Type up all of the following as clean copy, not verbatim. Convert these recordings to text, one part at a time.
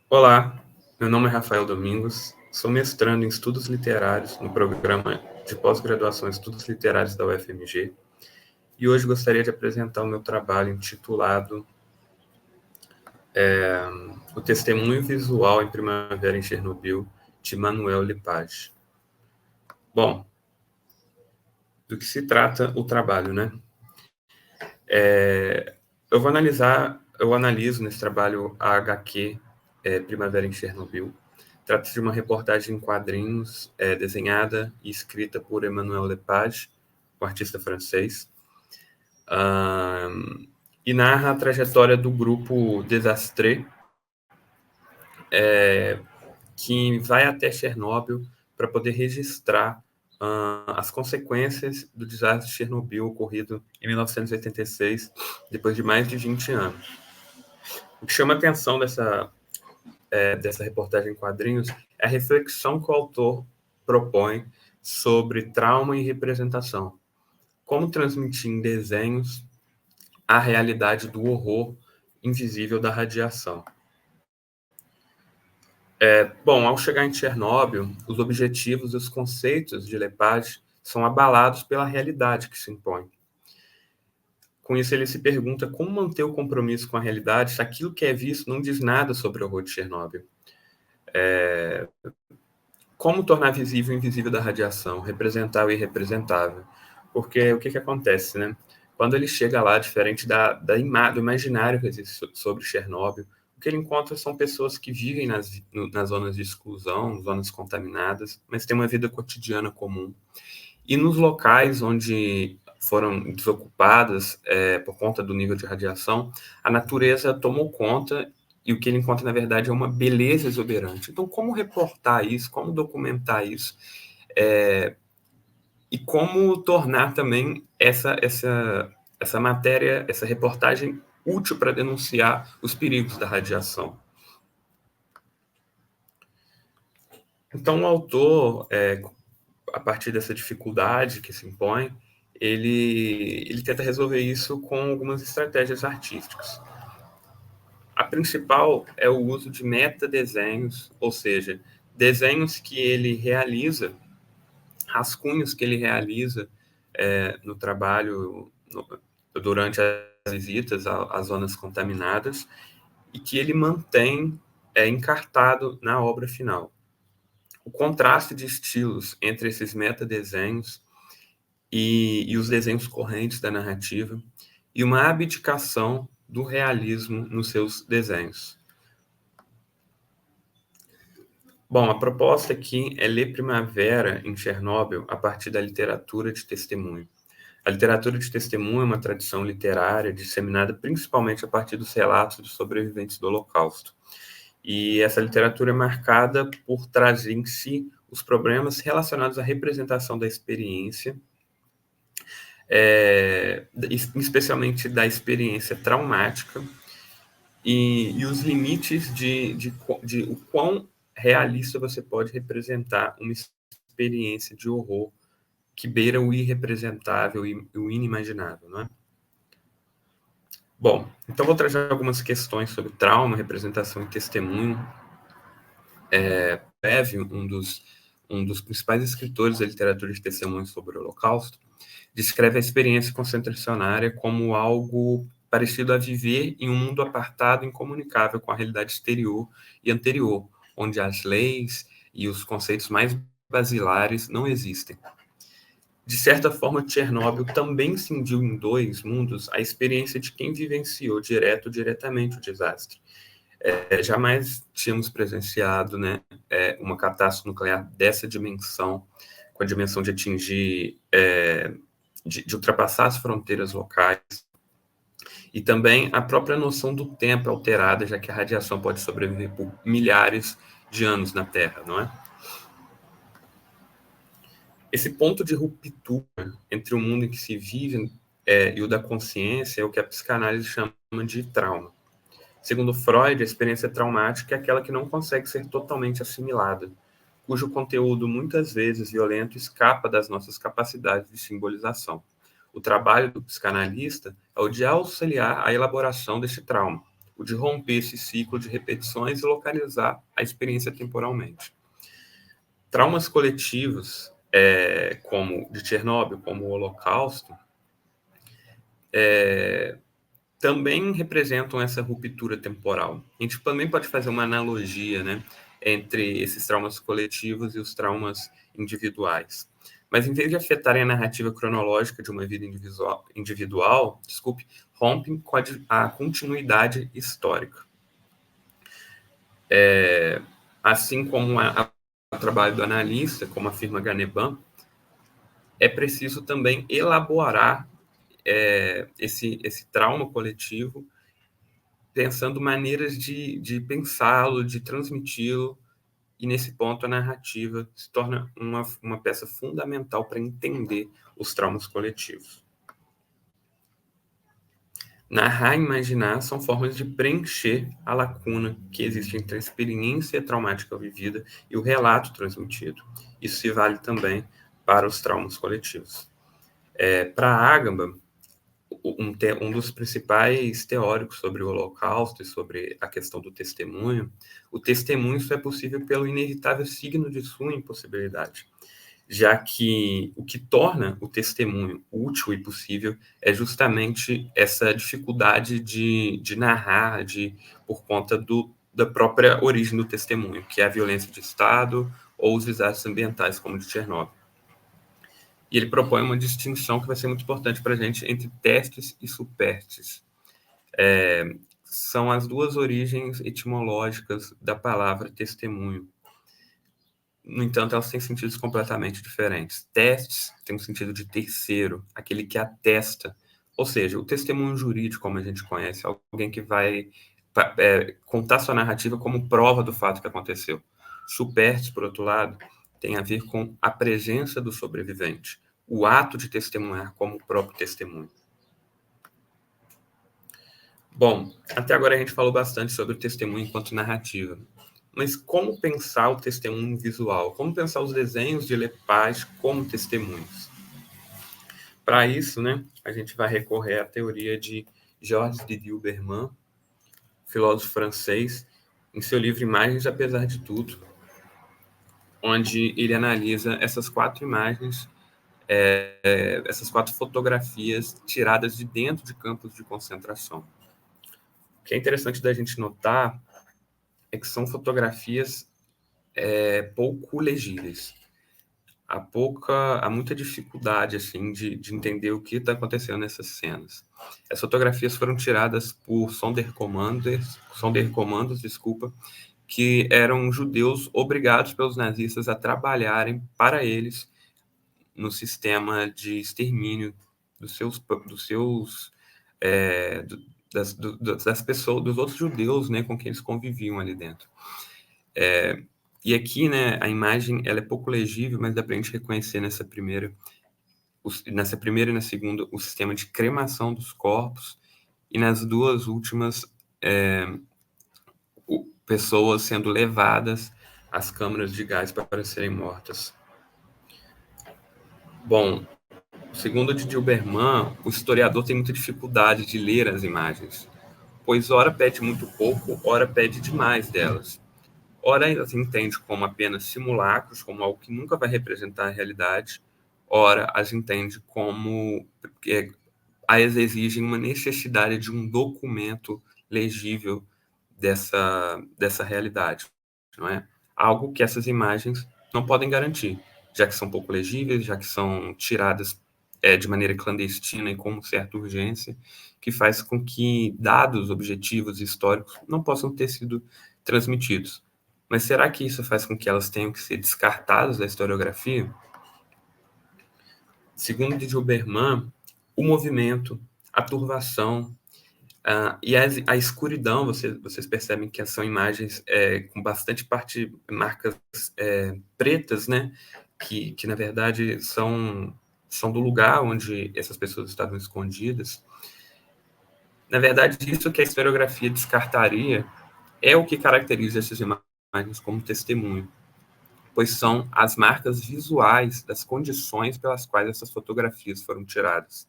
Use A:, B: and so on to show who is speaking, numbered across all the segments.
A: Olá, meu nome é Rafael Domingos, sou mestrando em Estudos Literários no programa de pós-graduação em Estudos Literários da UFMG e hoje gostaria de apresentar o meu trabalho intitulado O Testemunho Visual em Primavera em Chernobyl, de Manuel Lepage. Bom, do que se trata o trabalho, né? Eu analiso nesse trabalho a HQ Primavera em Chernobyl. Trata-se de uma reportagem em quadrinhos desenhada e escrita por Emmanuel Lepage, um artista francês, e narra a trajetória do grupo Desastre, que vai até Chernobyl para poder registrar as consequências do desastre de Chernobyl ocorrido em 1986, depois de mais de 20 anos. O que chama a atenção dessa reportagem em quadrinhos é a reflexão que o autor propõe sobre trauma e representação. Como transmitir em desenhos a realidade do horror invisível da radiação. Bom, ao chegar em Chernobyl, os objetivos e os conceitos de Lepage são abalados pela realidade que se impõe. Com isso, ele se pergunta como manter o compromisso com a realidade se aquilo que é visto não diz nada sobre o horror de Chernobyl. Como tornar visível o invisível da radiação, representar o irrepresentável? Porque o que acontece, né? Quando ele chega lá, diferente do imaginário que existe sobre Chernobyl, o que ele encontra são pessoas que vivem nas zonas de exclusão, zonas contaminadas, mas têm uma vida cotidiana comum. E nos locais onde foram desocupadas por conta do nível de radiação, a natureza tomou conta e o que ele encontra, na verdade, é uma beleza exuberante. Então, como reportar isso? Como documentar isso? E como tornar também essa matéria, essa reportagem útil para denunciar os perigos da radiação? Então, o autor, a partir dessa dificuldade que se impõe, ele tenta resolver isso com algumas estratégias artísticas. A principal é o uso de metadesenhos, ou seja, desenhos que ele realiza, rascunhos que ele realiza no trabalho, durante as visitas às zonas contaminadas, e que ele mantém encartado na obra final. O contraste de estilos entre esses metadesenhos e os desenhos correntes da narrativa, e uma abdicação do realismo nos seus desenhos. Bom, a proposta aqui é ler Primavera em Chernobyl a partir da literatura de testemunho. A literatura de testemunho é uma tradição literária disseminada principalmente a partir dos relatos dos sobreviventes do Holocausto. E essa literatura é marcada por trazer em si os problemas relacionados à representação da experiência, especialmente da experiência traumática, e os limites de o quão realista você pode representar uma experiência de horror que beira o irrepresentável e o inimaginável, não é? Bom, então vou trazer algumas questões sobre trauma, representação e testemunho. Lev, um dos principais escritores da literatura de testemunho sobre o Holocausto, descreve a experiência concentracionária como algo parecido a viver em um mundo apartado e incomunicável com a realidade exterior e anterior, onde as leis e os conceitos mais basilares não existem. De certa forma, Chernobyl também cindiu em dois mundos a experiência de quem vivenciou diretamente o desastre. Jamais tínhamos presenciado, né, uma catástrofe nuclear dessa dimensão, com a dimensão de atingir, de ultrapassar as fronteiras locais, e também a própria noção do tempo alterada, já que a radiação pode sobreviver por milhares de anos na Terra, não é? Esse ponto de ruptura entre o mundo em que se vive e o da consciência é o que a psicanálise chama de trauma. Segundo Freud, a experiência traumática é aquela que não consegue ser totalmente assimilada, cujo conteúdo, muitas vezes violento, escapa das nossas capacidades de simbolização. O trabalho do psicanalista é o de auxiliar a elaboração desse trauma, o de romper esse ciclo de repetições e localizar a experiência temporalmente. Traumas coletivos, como de Chernobyl, como o Holocausto, também representam essa ruptura temporal. A gente também pode fazer uma analogia, né, entre esses traumas coletivos e os traumas individuais. Mas, em vez de afetarem a narrativa cronológica de uma vida individual, rompem com a continuidade histórica. Assim como o trabalho do analista, como afirma Ganeban, é preciso também elaborar esse trauma coletivo, pensando maneiras de pensá-lo, de transmiti-lo, e nesse ponto a narrativa se torna uma peça fundamental para entender os traumas coletivos. Narrar e imaginar são formas de preencher a lacuna que existe entre a experiência traumática vivida e o relato transmitido. Isso se vale também para os traumas coletivos. Para Agamben, um dos principais teóricos sobre o Holocausto e sobre a questão do testemunho, o testemunho só é possível pelo inevitável signo de sua impossibilidade, já que o que torna o testemunho útil e possível é justamente essa dificuldade de narrar, por conta da própria origem do testemunho, que é a violência de Estado ou os desastres ambientais, como o de Chernobyl. E ele propõe uma distinção que vai ser muito importante para a gente entre testes e superstes. São as duas origens etimológicas da palavra testemunho. No entanto, elas têm sentidos completamente diferentes. Testes tem um sentido de terceiro, aquele que atesta, ou seja, o testemunho jurídico, como a gente conhece, alguém que vai contar sua narrativa como prova do fato que aconteceu. Superstes, por outro lado, tem a ver com a presença do sobrevivente, o ato de testemunhar como o próprio testemunho. Bom, até agora a gente falou bastante sobre o testemunho enquanto narrativa. Mas como pensar o testemunho visual? Como pensar os desenhos de Lepage como testemunhos? Para isso, né, a gente vai recorrer à teoria de Georges Didier Berman, filósofo francês, em seu livro Imagens Apesar de Tudo, onde ele analisa essas 4 imagens, essas 4 fotografias tiradas de dentro de campos de concentração. O que é interessante da gente notar é que são fotografias pouco legíveis. Há muita dificuldade assim de entender o que está acontecendo nessas cenas. As fotografias foram tiradas por Sonderkommandos, que eram judeus obrigados pelos nazistas a trabalharem para eles no sistema de extermínio das pessoas, dos outros judeus, né, com quem eles conviviam ali dentro. E aqui, né, a imagem ela é pouco legível, mas dá para a gente reconhecer nessa primeira e na segunda o sistema de cremação dos corpos, e nas duas últimas pessoas sendo levadas às câmaras de gás para serem mortas. Bom, segundo Didier Berman, o historiador tem muita dificuldade de ler as imagens, pois ora pede muito pouco, ora pede demais delas. Ora as entende como apenas simulacros, como algo que nunca vai representar a realidade, ora as entende como as exigem uma necessidade de um documento legível dessa realidade, não é? Algo que essas imagens não podem garantir, já que são pouco legíveis, já que são tiradas de maneira clandestina e com certa urgência, que faz com que dados objetivos e históricos não possam ter sido transmitidos. Mas será que isso faz com que elas tenham que ser descartadas da historiografia? Segundo Didier Berman, o movimento, a turvação e a escuridão, vocês percebem que são imagens com bastante marcas pretas, né? Que na verdade são do lugar onde essas pessoas estavam escondidas. Na verdade, isso que a historiografia descartaria é o que caracteriza essas imagens como testemunho, pois são as marcas visuais das condições pelas quais essas fotografias foram tiradas.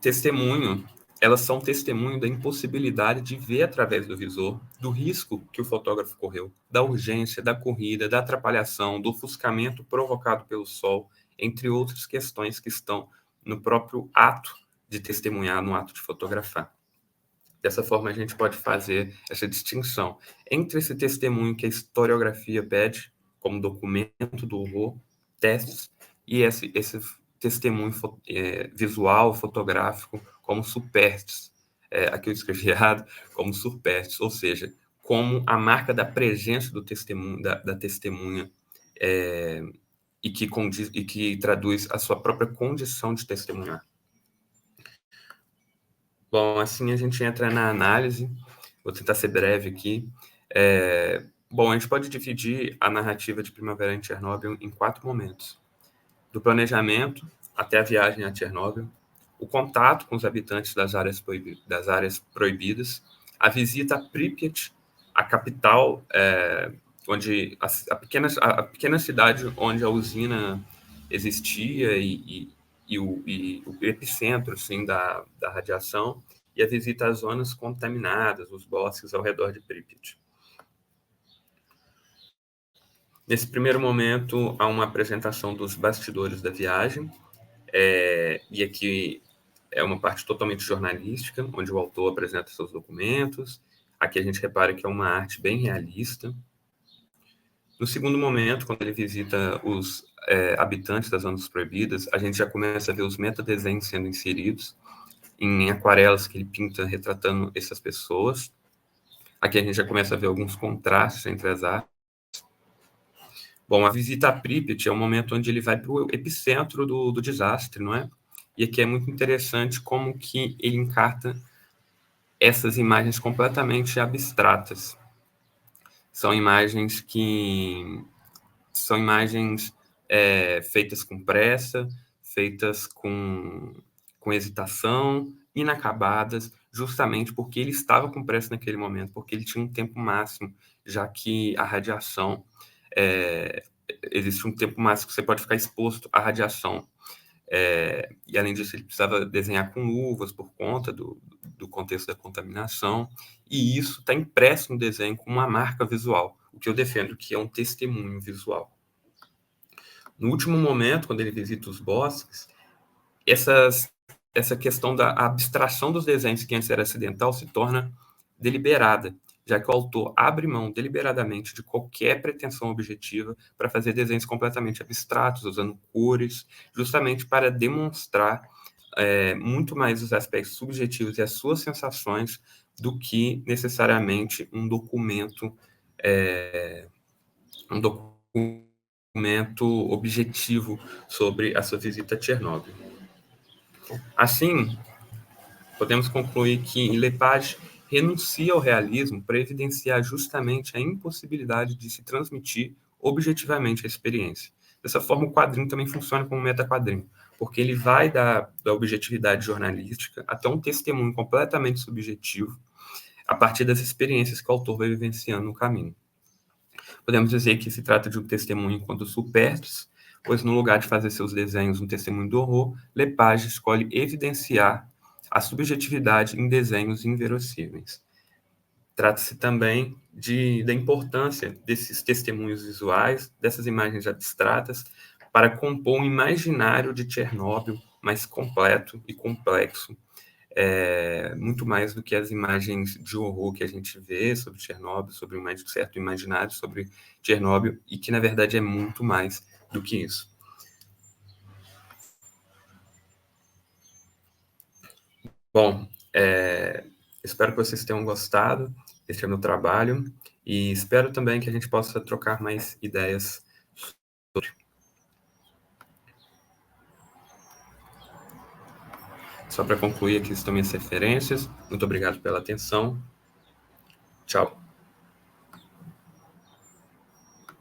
A: testemunho, elas são testemunho da impossibilidade de ver através do visor, do risco que o fotógrafo correu, da urgência, da corrida, da atrapalhação, do ofuscamento provocado pelo sol, entre outras questões que estão no próprio ato de testemunhar, no ato de fotografar. Dessa forma, a gente pode fazer essa distinção entre esse testemunho que a historiografia pede, como documento do horror, testes, e esse testemunho visual, fotográfico, como superstes. Aqui eu escrevi errado, como superstes, ou seja, como a marca da presença do testemunho, da testemunha, e que traduz a sua própria condição de testemunhar. Bom, assim a gente entra na análise. Vou tentar ser breve aqui. Bom, a gente pode dividir a narrativa de Primavera em Chernobyl em 4 momentos. Do planejamento até a viagem a Chernobyl, o contato com os habitantes das áreas proibidas, a visita a Pripyat, a capital, onde a pequena cidade onde a usina existia e o epicentro assim, da radiação, e a visita às zonas contaminadas, os bosques ao redor de Pripyat. Nesse primeiro momento, há uma apresentação dos bastidores da viagem, e aqui é uma parte totalmente jornalística, onde o autor apresenta seus documentos. Aqui a gente repara que é uma arte bem realista. No segundo momento, quando ele visita os habitantes das zonas proibidas, a gente já começa a ver os metadesenhos sendo inseridos em aquarelas que ele pinta retratando essas pessoas. Aqui a gente já começa a ver alguns contrastes entre as artes. Bom, a visita a Pripyat é um momento onde ele vai para o epicentro do desastre, não é? E aqui é muito interessante como que ele encarta essas imagens completamente abstratas. São imagens feitas com pressa, feitas com hesitação, inacabadas, justamente porque ele estava com pressa naquele momento, porque ele tinha um tempo máximo, já que a radiação, existe um tempo máximo que você pode ficar exposto à radiação. E, além disso, ele precisava desenhar com luvas por conta do contexto da contaminação, e isso está impresso no desenho com uma marca visual, o que eu defendo que é um testemunho visual. No último momento, quando ele visita os bosques, essa questão da abstração dos desenhos, que antes era acidental, se torna deliberada, já que o autor abre mão deliberadamente de qualquer pretensão objetiva para fazer desenhos completamente abstratos, usando cores, justamente para demonstrar muito mais os aspectos subjetivos e as suas sensações do que necessariamente um documento objetivo sobre a sua visita a Chernobyl. Assim, podemos concluir que Lepage renuncia ao realismo para evidenciar justamente a impossibilidade de se transmitir objetivamente a experiência. Dessa forma, o quadrinho também funciona como metaquadrinho, porque ele vai da objetividade jornalística até um testemunho completamente subjetivo, a partir das experiências que o autor vai vivenciando no caminho. Podemos dizer que se trata de um testemunho enquanto superstes, pois no lugar de fazer seus desenhos um testemunho do horror, Lepage escolhe evidenciar a subjetividade em desenhos inverossímeis. Trata-se também da importância desses testemunhos visuais, dessas imagens abstratas, para compor um imaginário de Chernobyl mais completo e complexo, muito mais do que as imagens de horror que a gente vê sobre Chernobyl, sobre um certo imaginário sobre Chernobyl, e que, na verdade, é muito mais do que isso. Bom, espero que vocês tenham gostado. Esse é o meu trabalho, e espero também que a gente possa trocar mais ideias sobre. Só para concluir, aqui estão minhas referências. Muito obrigado pela atenção. Tchau.